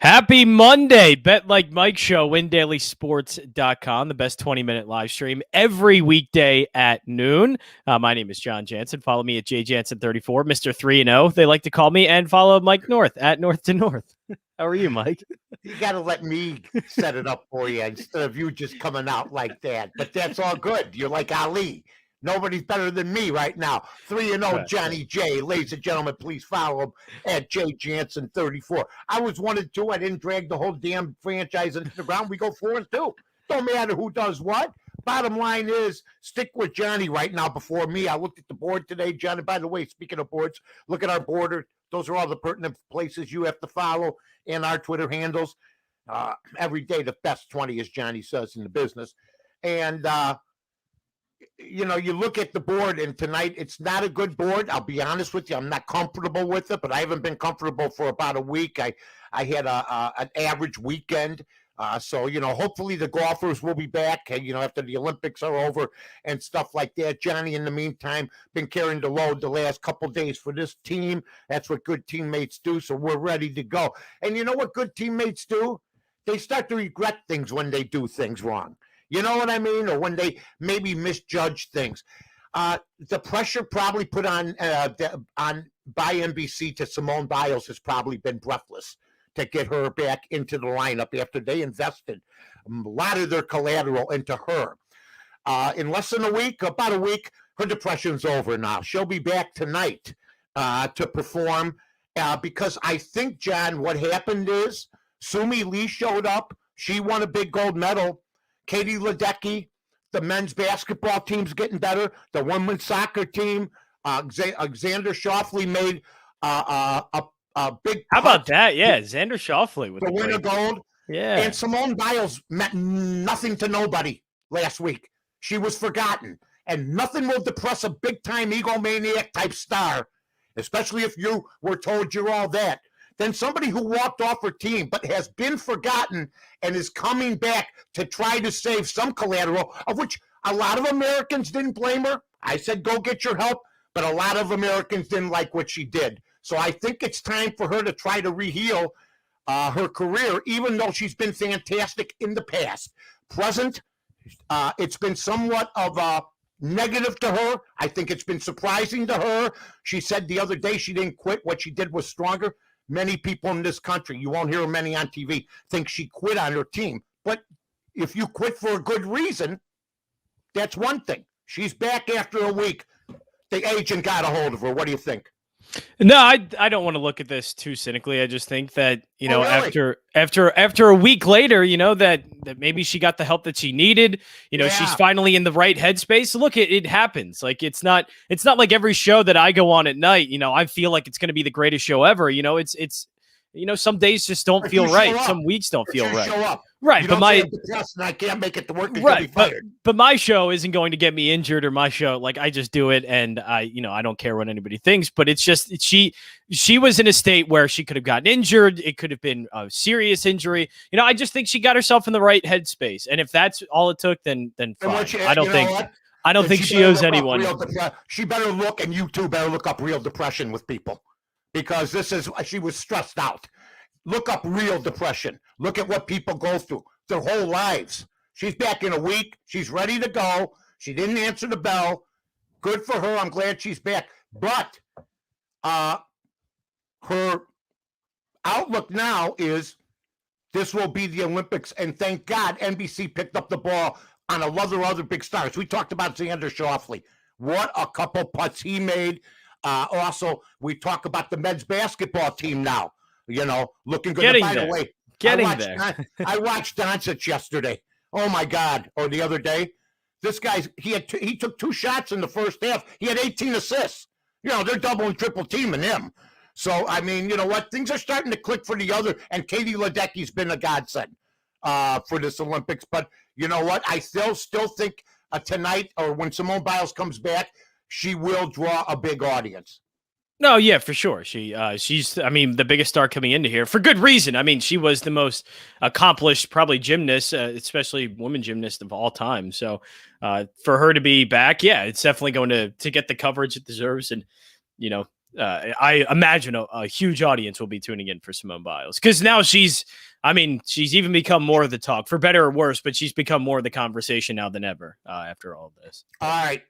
Happy Monday. Bet Like Mike Show, WinDailySports.com, the best 20-minute live stream every weekday at noon. My name is Jon Jansen. Follow me at JJansen34, Mr. 3-0, they like to call me, and follow Mike North at North to North. How are you, Mike? You got to let me set it up for you instead of you just coming out like that. But that's all good. You're like Ali. Nobody's better than me right now. 3-0 Johnny J. Ladies and gentlemen, please follow him at JJansen34. I was 1-2. I didn't drag the whole damn franchise into the ground. We go 4-2. Don't matter who does what. Bottom line is, stick with Johnny right now before me. I looked at the board today, Johnny. By the way, speaking of boards, look at our border. Those are all the pertinent places you have to follow and our Twitter handles. Every day, the best 20, as Johnny says, in the business. And, you look at the board, and tonight it's not a good board. I'll be honest with you. I'm not comfortable with it, but I haven't been comfortable for about a week. I had an average weekend. So, hopefully the golfers will be back, after the Olympics are over and stuff like that. Johnny, in the meantime, been carrying the load the last couple of days for this team. That's what good teammates do, so we're ready to go. And you know what good teammates do? They start to regret things when they do things wrong. You know what I mean? Or when they maybe misjudge things. The pressure probably put on by NBC to Simone Biles has probably been breathless to get her back into the lineup after they invested a lot of their collateral into her. In less than about a week, her depression's over now. She'll be back tonight to perform because I think, John, what happened is Sumi Lee showed up. She won a big gold medal. Katie Ledecky, the men's basketball team's getting better. The women's soccer team, Xander Schauffele made a big. How about that? Yeah, Xander Schauffele with the winner gold. Yeah, and Simone Biles meant nothing to nobody last week. She was forgotten, and nothing will depress a big-time egomaniac type star, especially if you were told you're all that, than somebody who walked off her team but has been forgotten and is coming back to try to save some collateral, of which a lot of Americans didn't blame her. I said, go get your help, but a lot of Americans didn't like what she did. So I think it's time for her to try to reheal her career, even though she's been fantastic in the past. Present, it's been somewhat of a negative to her. I think it's been surprising to her. She said the other day she didn't quit. What she did was stronger. Many people in this country, you won't hear many on TV, think she quit on her team. But if you quit for a good reason, that's one thing. She's back after a week. The agent got a hold of her. What do you think? No, I don't want to look at this too cynically. I just think that, really? after a week later, that maybe she got the help that she needed. She's finally in the right headspace. Look, it happens. Like it's not like every show that I go on at night, I feel like it's going to be the greatest show ever. It's some days just don't feel right. Some weeks don't feel right. Show up. Right, but I can't make it to work. Right, but my show isn't going to get me injured, or my show, like I just do it, and I don't care what anybody thinks. But it's just she was in a state where she could have gotten injured. It could have been a serious injury. I just think she got herself in the right headspace, and if that's all it took, then fine. I don't think she owes anyone. She better look, and you too better look up real depression with people, because she was stressed out. Look up real depression. Look at what people go through their whole lives. She's back in a week. She's ready to go. She didn't answer the bell. Good for her. I'm glad she's back. But her outlook now is this will be the Olympics. And thank God NBC picked up the ball on a lot of other big stars. We talked about Xander Schauffele. What a couple putts he made. Also, we talk about the men's basketball team now. Looking good. By the way, I watched Doncic yesterday. Oh my God! Or the other day, this guy he took 2 shots in the first half. He had 18 assists. They're double and triple teaming him. So I mean, you know what? Things are starting to click for the other. And Katie Ledecky's been a godsend for this Olympics. But you know what? I still think tonight, or when Simone Biles comes back, she will draw a big audience. No, yeah, for sure. She's the biggest star coming into here for good reason. I mean, she was the most accomplished, probably gymnast, especially women gymnast of all time. So for her to be back, yeah, it's definitely going to get the coverage it deserves. And, I imagine a huge audience will be tuning in for Simone Biles because now she's even become more of the talk, for better or worse, but she's become more of the conversation now than ever after all of this. All right.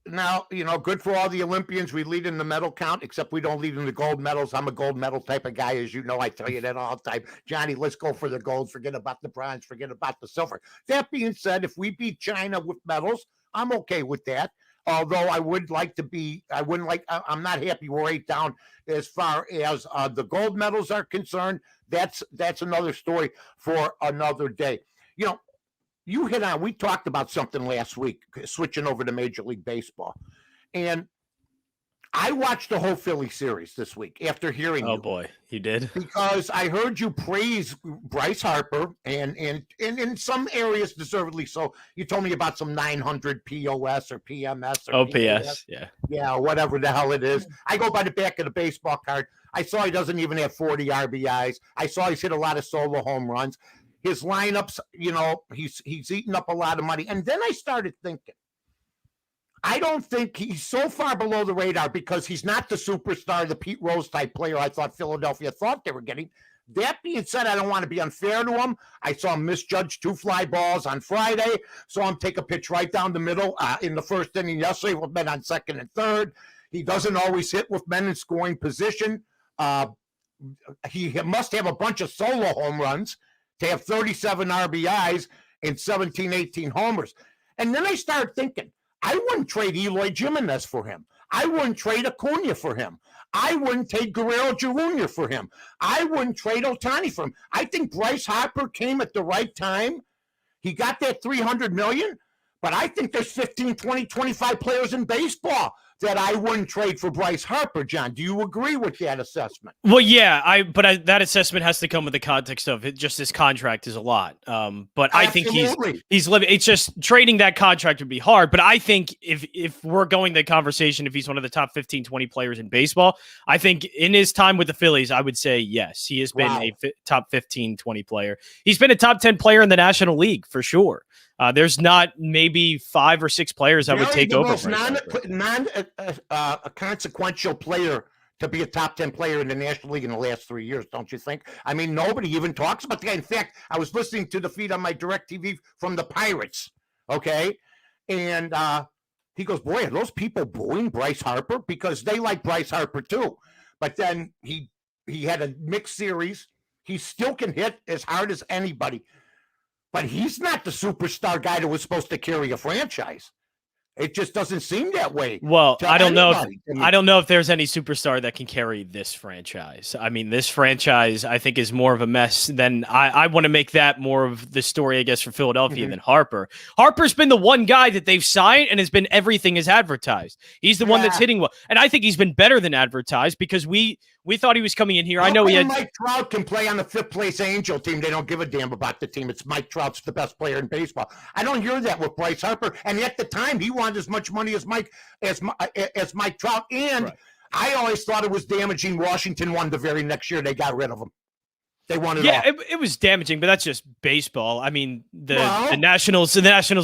Now, good for all the Olympians. We lead in the medal count, except we don't lead in the gold medals. I'm a gold medal type of guy, as you know. I tell you that all the time. Johnny, let's go for the gold. Forget about the bronze. Forget about the silver. That being said, if we beat China with medals, I'm okay with that. Although I'm not happy we're 8 down as far as the gold medals are concerned. That's another story for another day. You hit on, we talked about something last week, switching over to Major League Baseball. And I watched the whole Philly series this week after hearing you. Oh, boy, you did? Because I heard you praise Bryce Harper, and in some areas deservedly so. You told me about some 900 POS or PMS or OPS, PAS. yeah. Yeah, whatever the hell it is. I go by the back of the baseball card. I saw he doesn't even have 40 RBIs. I saw he's hit a lot of solo home runs. His lineups, he's eaten up a lot of money. And then I started thinking, I don't think he's so far below the radar because he's not the superstar, the Pete Rose type player I thought Philadelphia thought they were getting. That being said, I don't want to be unfair to him. I saw him misjudge 2 fly balls on Friday. Saw him take a pitch right down the middle in the first inning yesterday with men on second and third. He doesn't always hit with men in scoring position. He must have a bunch of solo home runs to have 37 RBIs and 17, 18 homers. And then I started thinking, I wouldn't trade Eloy Jimenez for him. I wouldn't trade Acuna for him. I wouldn't take Guerrero Jr. for him. I wouldn't trade Ohtani for him. I think Bryce Harper came at the right time. He got that $300 million, but I think there's 15, 20, 25 players in baseball that I wouldn't trade for Bryce Harper, John. Do you agree with that assessment? Well, yeah, that assessment has to come with the context of it. Just his contract is a lot. But I think he's living. It's just trading that contract would be hard. But I think if we're going the conversation, if he's one of the top 15, 20 players in baseball, I think in his time with the Phillies, I would say yes, he has been a top 15, 20 player. He's been a top 10 player in the National League for sure. There's not maybe 5 or 6 players that would take over. Non-consequential player to be a top 10 player in the National League in the last 3 years, don't you think? I mean, nobody even talks about the guy. In fact, I was listening to the feed on my DirecTV from the Pirates, okay? And he goes, boy, are those people booing Bryce Harper? Because they like Bryce Harper too. But then he had a mixed series. He still can hit as hard as anybody. But he's not the superstar guy that was supposed to carry a franchise. It just doesn't seem that way. Well, I don't know if there's any superstar that can carry this franchise. I mean, this franchise, I think, is more of a mess than I want to make that more of the story, I guess, for Philadelphia than Harper. Harper's been the one guy that they've signed and has been everything as advertised. He's the one that's hitting well. And I think he's been better than advertised because we thought he was coming in here. I know Mike Trout can play on the 5th place Angel team. They don't give a damn about the team. It's Mike Trout's the best player in baseball. I don't hear that with Bryce Harper. And at the time, he wanted as much money as Mike Trout. And I always thought it was damaging. Washington won the very next year. They got rid of him. They wanted it was damaging, but that's just baseball. I mean, the Nationals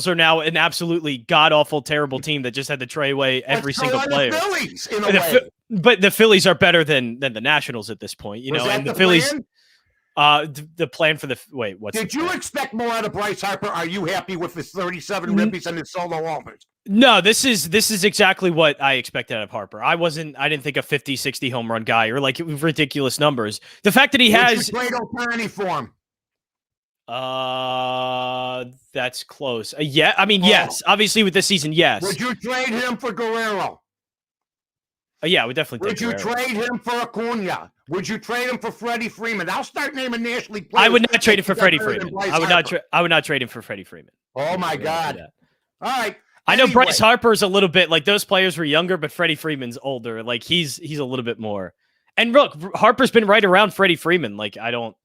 are now an absolutely god-awful, terrible team that just had to trade away every single player. The Phillies, in a way. But the Phillies are better than the Nationals at this point, and the Phillies. The plan for Did you expect more out of Bryce Harper? Are you happy with his 37 ribbies and his solo homers? No, this is exactly what I expected out of Harper. I didn't think a 50, 60 home run guy or like ridiculous numbers. The fact that he has trade Ohtani for him. That's close. Yeah, I mean, yes. Obviously, with this season, yes. Would you trade him for Guerrero? Yeah, I would definitely. Would you trade him for Acuna? Would you trade him for Freddie Freeman? I'll start naming National League players. I would not trade him for Freddie Freeman. I would not trade him for Freddie Freeman. Oh my God! All right. I know Bryce Harper's a little bit like those players were younger, but Freddie Freeman's older. Like he's a little bit more. And look, Harper's been right around Freddie Freeman. Like I don't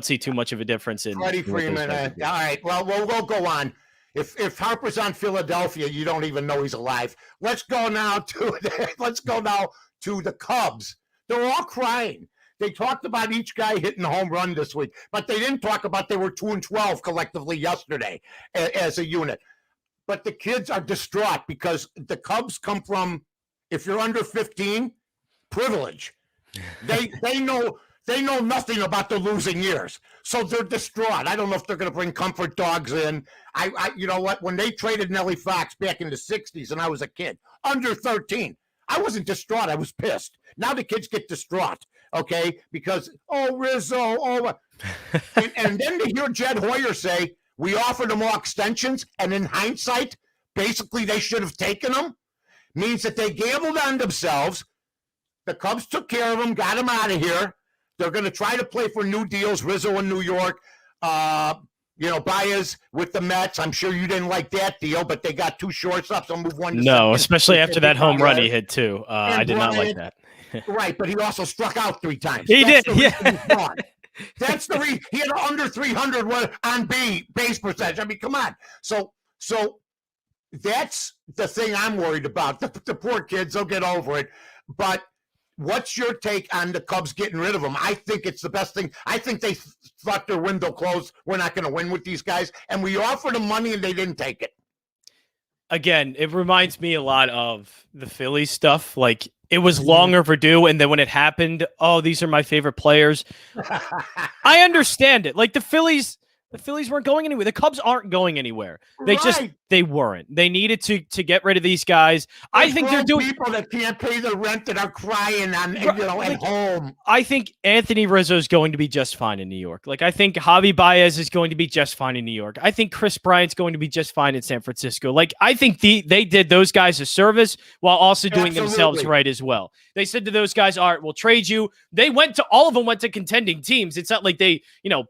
see too much of a difference in Freddie Freeman. All right. Well, we'll go on. If Harper's on Philadelphia, you don't even know he's alive. Let's go now to the Cubs. They're all crying. They talked about each guy hitting a home run this week, but they didn't talk about they were 2-12 collectively yesterday as a unit. But the kids are distraught because the Cubs come from, if you're under 15, privilege. They know nothing about the losing years, so they're distraught. I don't know if they're going to bring comfort dogs in. I you know what? When they traded Nellie Fox back in the '60s, and I was a kid under 13, I wasn't distraught. I was pissed. Now the kids get distraught, okay? Because Rizzo, and then to hear Jed Hoyer say we offered them all extensions, and in hindsight, basically they should have taken them, means that they gambled on themselves. The Cubs took care of them, got them out of here. They're going to try to play for new deals. Rizzo in New York, Baez with the Mets. I'm sure you didn't like that deal, but they got 2 shortstops. I'll move one. To no, second. Especially after that home run he hit too. I did not like that. Right, but he also struck out 3 times. He did. Yeah. That's the reason he had under 300 on base percentage. I mean, come on. So that's the thing I'm worried about. The poor kids, they'll get over it. But what's your take on the Cubs getting rid of them? I think it's the best thing. I think they thought their window closed. We're not going to win with these guys. And we offered them money and they didn't take it. Again, it reminds me a lot of the Phillies stuff. Like, it was long overdue, and then when it happened, these are my favorite players. I understand it. Like, the Phillies weren't going anywhere. The Cubs aren't going anywhere. They weren't. They needed to get rid of these guys. I think they're doing people that can't pay the rent that are crying at home. I think Anthony Rizzo is going to be just fine in New York. Like, I think Javi Baez is going to be just fine in New York. I think Chris Bryant's going to be just fine in San Francisco. Like, I think they did those guys a service while also doing themselves right as well. They said to those guys, all right, we'll trade you. All of them went to contending teams. It's not like they,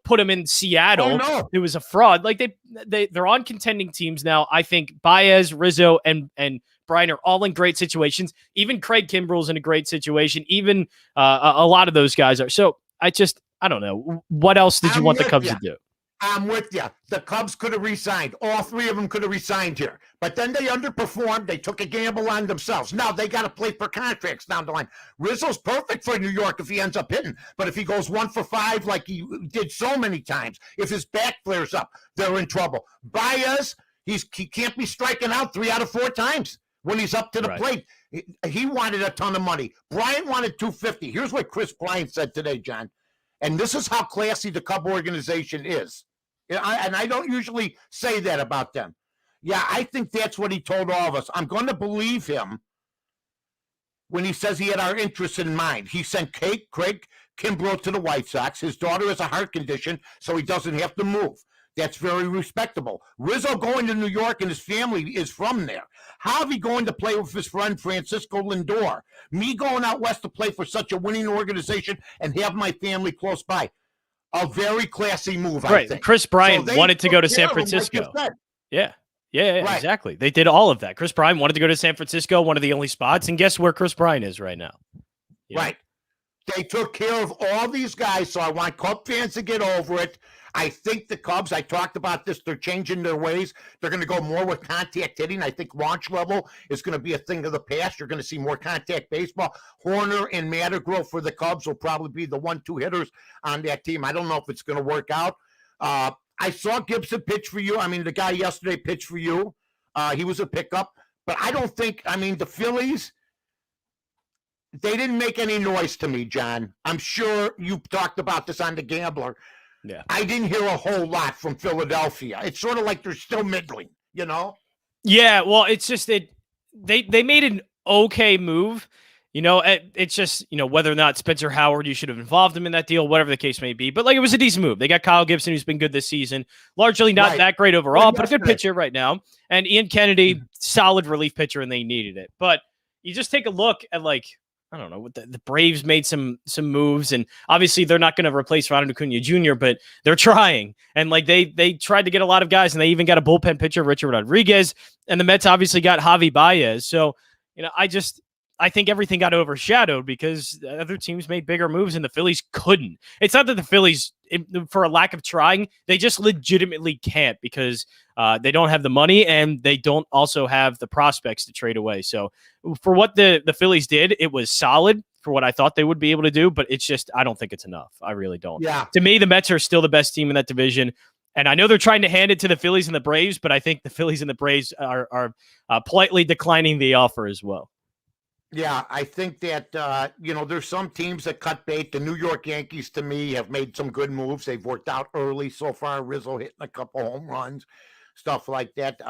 put them in Seattle. Oh, no. It was a fraud. Like, they're on contending teams now. I think Baez, Rizzo, and Bryant are all in great situations. Even Craig Kimbrell's in a great situation. Even a lot of those guys are. So I don't know. What else did you want the Cubs to do? I'm with you. The Cubs could have re-signed. All 3 of them could have re-signed here. But then they underperformed. They took a gamble on themselves. Now they got to play for contracts down the line. Rizzo's perfect for New York if he ends up hitting. But if he goes 1 for 5 like he did so many times, if his back flares up, they're in trouble. Baez, he can't be striking out 3 out of 4 times when he's up to the plate. He wanted a ton of money. Bryant wanted $250. Here's what Chris Bryant said today, John. And this is how classy the Cub organization is. And I don't usually say that about them. Yeah, I think that's what he told all of us. I'm going to believe him when he says he had our interests in mind. He sent Craig Kimbrell to the White Sox. His daughter has a heart condition, so he doesn't have to move. That's very respectable. Rizzo going to New York, and his family is from there. Javi going to play with his friend Francisco Lindor. Me going out west to play for such a winning organization and have my family close by. A very classy move, I think. Chris Bryant wanted to go to San Francisco. Yeah, exactly. They did all of that. Chris Bryant wanted to go to San Francisco, one of the only spots, and guess where Chris Bryant is right now? Right. They took care of all these guys, so I want Cub fans to get over it. I think the Cubs, I talked about this, they're changing their ways. They're going to go more with contact hitting. I think launch level is going to be a thing of the past. You're going to see more contact baseball. Horner and Mattergrove for the Cubs will probably be the 1-2 hitters on that team. I don't know if it's going to work out. I saw Gibson pitch for you. I mean, the guy yesterday pitched for you. He was a pickup. But I don't think, the Phillies, they didn't make any noise to me, John. I'm sure you talked about this on The Gambler. Yeah, I didn't hear a whole lot from Philadelphia. It's sort of like they're still middling, Yeah, well, it's just they made an okay move. It's just, whether or not Spencer Howard, you should have involved him in that deal, whatever the case may be. But it was a decent move. They got Kyle Gibson, who's been good this season. Largely not that great overall, but a good pitcher right now. And Ian Kennedy, solid relief pitcher, and they needed it. But you just take a look at I don't know, the Braves made some moves, and obviously they're not going to replace Ronald Acuna Jr., but they're trying. And they tried to get a lot of guys, and they even got a bullpen pitcher, Richard Rodriguez, and the Mets obviously got Javi Baez. So, I think everything got overshadowed because other teams made bigger moves and the Phillies couldn't. It's not that the Phillies, for a lack of trying, they just legitimately can't because they don't have the money and they don't also have the prospects to trade away. So for what the Phillies did, it was solid for what I thought they would be able to do, but it's just, I don't think it's enough. I really don't. Yeah. To me, the Mets are still the best team in that division. And I know they're trying to hand it to the Phillies and the Braves, but I think the Phillies and the Braves are politely declining the offer as well. Yeah, I think that there's some teams that cut bait. The New York Yankees, to me, have made some good moves. They've worked out early so far. Rizzo hitting a couple home runs, stuff like that.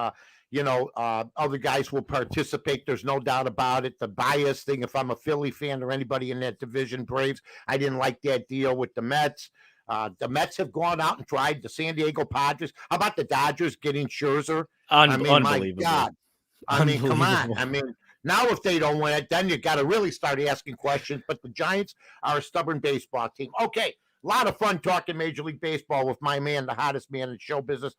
Other guys will participate. There's no doubt about it. The bias thing, if I'm a Philly fan or anybody in that division, Braves, I didn't like that deal with the Mets. The Mets have gone out and tried the San Diego Padres. How about the Dodgers getting Scherzer? I mean, my Unbelievable. God. I mean, come on. Unbelievable. I mean, now if they don't win it, then you got to really start asking questions. But the Giants are a stubborn baseball team. Okay, a lot of fun talking Major League Baseball with my man, the hottest man in show business.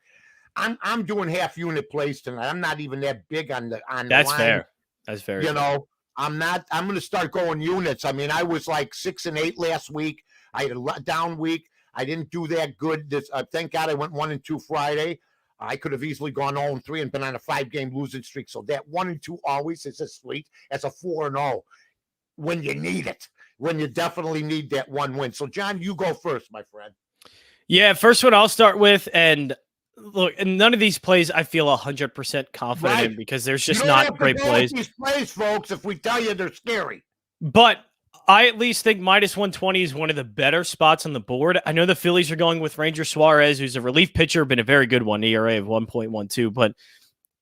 I'm doing half unit plays tonight. I'm not even that big on the That's line. fair. That's very fair. I'm not. I'm going to start going units. I mean, I was like 6 and 8 last week. I had a down week. I didn't do that good. Thank God I went 1 and 2 Friday. I could have easily gone 0 and 3 and been on a 5-game losing streak. So that 1 and 2 always is as sweet as a 4 and 0 when you need it. When you definitely need that one win. So John, you go first, my friend. Yeah, first one I'll start with, and look, and none of these plays I feel 100% confident in because there's just not great plays. These plays, folks, if we tell you they're scary. But I at least think minus 120 is one of the better spots on the board. I know the Phillies are going with Ranger Suarez, who's a relief pitcher, been a very good one, ERA of 1.12, but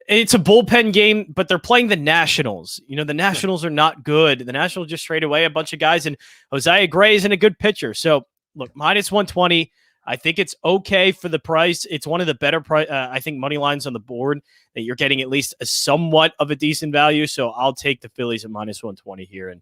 it's a bullpen game, but they're playing the Nationals. You know, the Nationals are not good. The Nationals just traded away a bunch of guys, and Josiah Gray isn't a good pitcher. So, look, minus 120, I think it's okay for the price. It's one of the better, I think, money lines on the board that you're getting at least a somewhat of a decent value. So I'll take the Phillies at minus 120 here and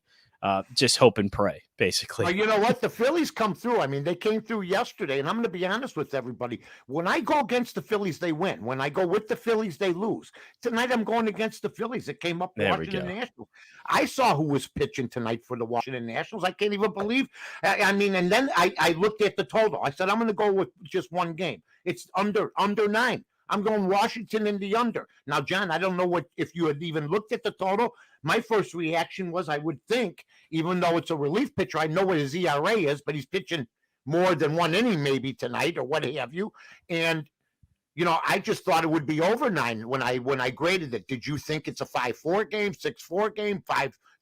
just hope and pray, basically. You know what? The Phillies come through. I mean, they came through yesterday, and I'm going to be honest with everybody. When I go against the Phillies, they win. When I go with the Phillies, they lose. Tonight, I'm going against the Phillies. It came up Washington Nationals. I saw who was pitching tonight for the Washington Nationals. I can't even believe. I mean, and then I looked at the total. I said, I'm going to go with just one game. It's under 9. I'm going Washington in the under. Now, John, I don't know if you had even looked at the total. My first reaction was I would think, even though it's a relief pitcher, I know what his ERA is, but he's pitching more than one inning maybe tonight or what have you. And, I just thought it would be over 9 when I graded it. Did you think it's a 5-4 game, 6-4 game,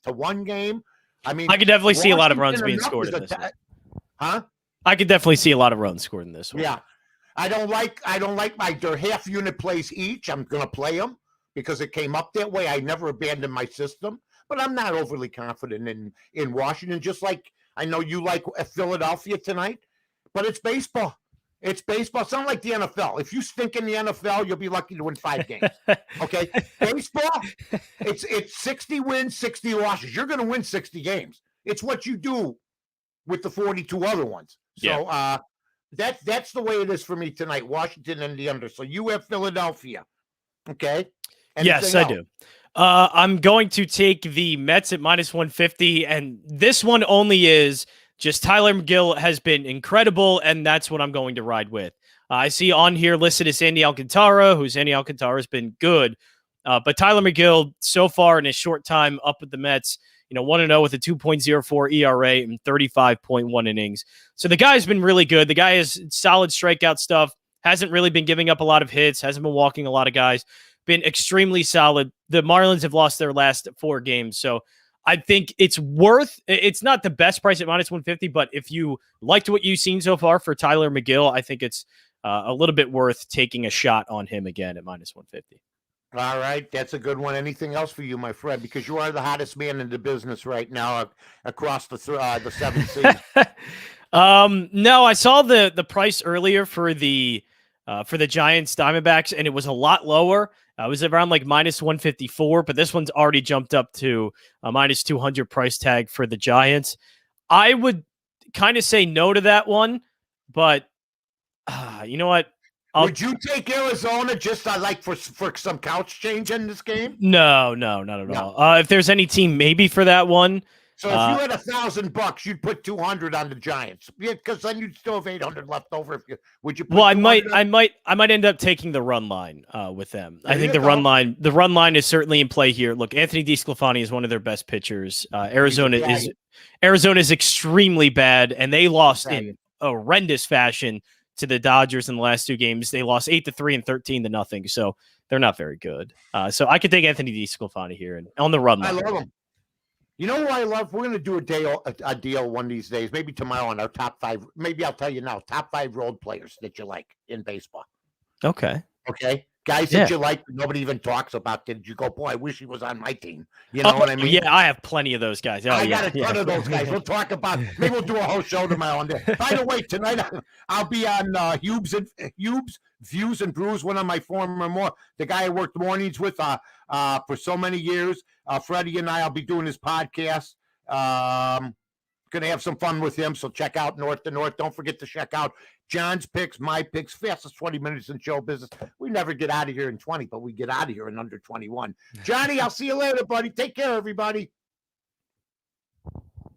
5-1 game? I mean, I could definitely see a lot of runs being scored in this one. Huh? I could definitely see a lot of runs scored in this one. Yeah. I don't like they're half unit plays each. I'm going to play them because it came up that way. I never abandoned my system, but I'm not overly confident in Washington. Just like I know you like Philadelphia tonight, but it's baseball. It's baseball. It's not like the NFL. If you stink in the NFL, you'll be lucky to win 5 games. Okay, baseball. It's 60 wins, 60 losses. You're going to win 60 games. It's what you do with the 42 other ones. So. Yeah. That's the way it is for me tonight. Washington and the under. So you have Philadelphia. Okay. Yes, I do. I'm going to take the Mets at minus 150, and this one only is just Tyler McGill has been incredible, and that's what I'm going to ride with. I see on here listed as Andy Alcantara, who's Andy Alcantara has been good, but Tyler McGill so far in his short time up with the Mets, 1-0 with a 2.04 ERA and 35.1 innings. So the guy's been really good. The guy has solid strikeout stuff, hasn't really been giving up a lot of hits, hasn't been walking a lot of guys, been extremely solid. The Marlins have lost their last 4 games. So I think it's not the best price at minus 150, but if you liked what you've seen so far for Tyler McGill, I think it's a little bit worth taking a shot on him again at minus 150. All right, that's a good one. Anything else for you, my friend? Because you are the hottest man in the business right now across the 7 seas. No, I saw the price earlier for the Giants Diamondbacks, and it was a lot lower. It was around like minus 154, but this one's already jumped up to a minus 200 price tag for the Giants. I would kind of say no to that one, but you know what? Would you take Arizona just like for some couch change in this game? No, not at all. If there's any team maybe for that one. So if you had $1,000, you'd put 200 on the Giants. Yeah, because then you'd still have 800 left over. Would you? Well, I might end up taking the run line with them. I think the run line is certainly in play here. Look, Anthony DeSclafani is one of their best pitchers. Arizona is extremely bad, and they lost in horrendous fashion to the Dodgers in the last 2 games. They lost 8-3 and 13-0. So they're not very good. So I could take Anthony DeSclafani here and on the run line. I love him. You know who I love? We're going to do a deal one of these days, maybe tomorrow on our top 5. Maybe I'll tell you now, top 5 role players that you like in baseball. Okay. Okay. Guys that you like, nobody even talks about. Did you go, boy, I wish he was on my team. You know what I mean? Yeah, I have plenty of those guys. I got a ton of those guys. We'll talk about, maybe we'll do a whole show tomorrow on there. By the way, tonight I'll be on Hubes Views and Brews, one of my the guy I worked mornings with for so many years. Freddie and I'll be doing his podcast. Going to have some fun with him. So check out North to North. Don't forget to check out John's picks, my picks, fastest 20 minutes in show business. We never get out of here in 20, but we get out of here in under 21. Johnny, I'll see you later, buddy. Take care, everybody.